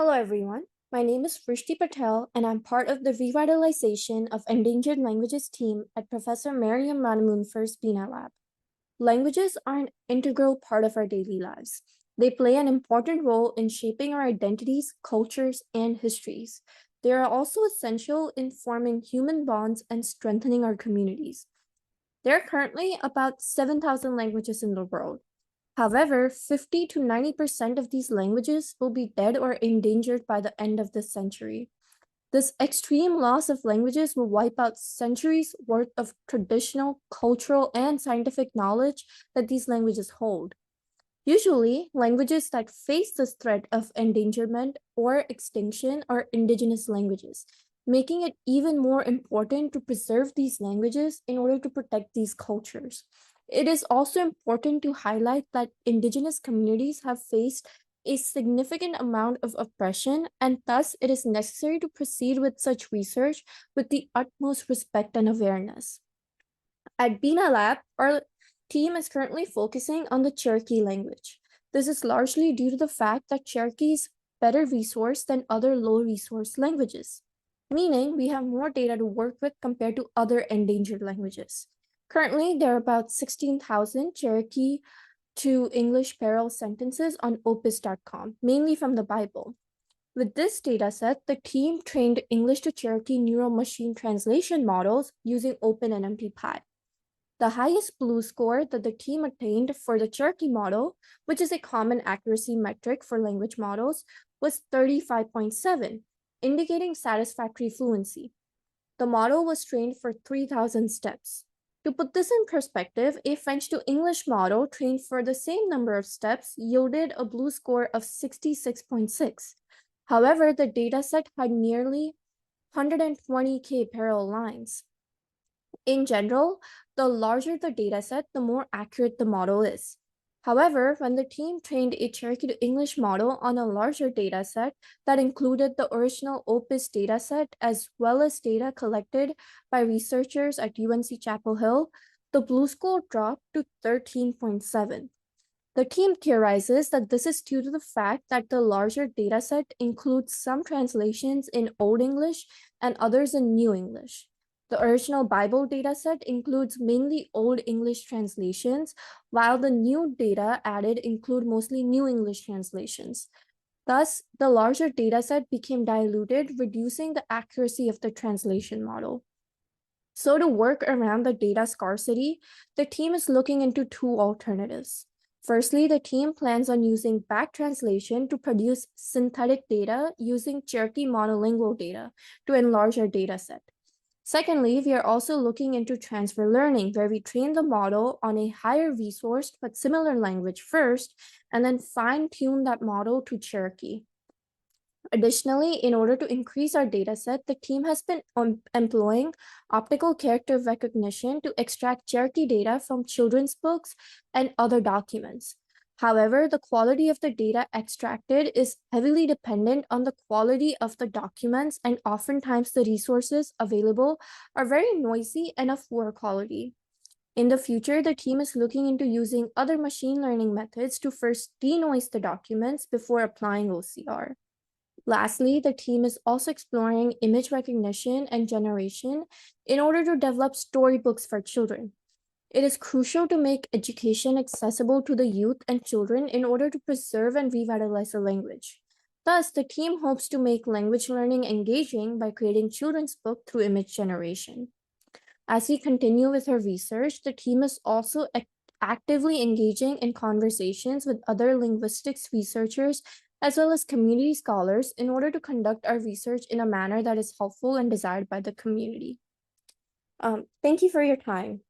Hello, everyone. My name is Vrushti Patel, and I'm part of the Revitalization of Endangered Languages team at Professor Mariam Ranamunfer's BINA Lab. Languages are an integral part of our daily lives. They play an important role in shaping our identities, cultures, and histories. They are also essential in forming human bonds and strengthening our communities. There are currently about 7,000 languages in the world. However, 50 to 90% of these languages will be dead or endangered by the end of this century. This extreme loss of languages will wipe out centuries worth of traditional, cultural, and scientific knowledge that these languages hold. Usually, languages that face this threat of endangerment or extinction are indigenous languages, making it even more important to preserve these languages in order to protect these cultures. It is also important to highlight that indigenous communities have faced a significant amount of oppression, and thus it is necessary to proceed with such research with the utmost respect and awareness. At Bina Lab, our team is currently focusing on the Cherokee language. This is largely due to the fact that Cherokee is better resourced than other low-resource languages, meaning we have more data to work with compared to other endangered languages. Currently, there are about 16,000 Cherokee to English parallel sentences on opus.com, mainly from the Bible. With this dataset, the team trained English to Cherokee neural machine translation models using OpenNMTPy. The highest BLUE score that the team attained for the Cherokee model, which is a common accuracy metric for language models, was 35.7, indicating satisfactory fluency. The model was trained for 3,000 steps. To put this in perspective, a French to English model trained for the same number of steps yielded a BLUE score of 66.6. However, the dataset had nearly 120K parallel lines. In general, the larger the dataset, the more accurate the model is. However, when the team trained a Cherokee to English model on a larger dataset that included the original Opus dataset as well as data collected by researchers at UNC Chapel Hill, the BLUE score dropped to 13.7. The team theorizes that this is due to the fact that the larger dataset includes some translations in Old English and others in New English. The original Bible dataset includes mainly Old English translations, while the new data added include mostly New English translations. Thus, the larger dataset became diluted, reducing the accuracy of the translation model. So to work around the data scarcity, the team is looking into two alternatives. Firstly, the team plans on using back translation to produce synthetic data using Cherokee monolingual data to enlarge our dataset. Secondly, we are also looking into transfer learning, where we train the model on a higher resourced but similar language first, and then fine-tune that model to Cherokee. Additionally, in order to increase our dataset, the team has been employing optical character recognition to extract Cherokee data from children's books and other documents. However, the quality of the data extracted is heavily dependent on the quality of the documents, and oftentimes the resources available are very noisy and of poor quality. In the future, the team is looking into using other machine learning methods to first denoise the documents before applying OCR. Lastly, the team is also exploring image recognition and generation in order to develop storybooks for children. It is crucial to make education accessible to the youth and children in order to preserve and revitalize the language. Thus, the team hopes to make language learning engaging by creating children's books through image generation. As we continue with our research, the team is also actively engaging in conversations with other linguistics researchers as well as community scholars in order to conduct our research in a manner that is helpful and desired by the community. Thank you for your time.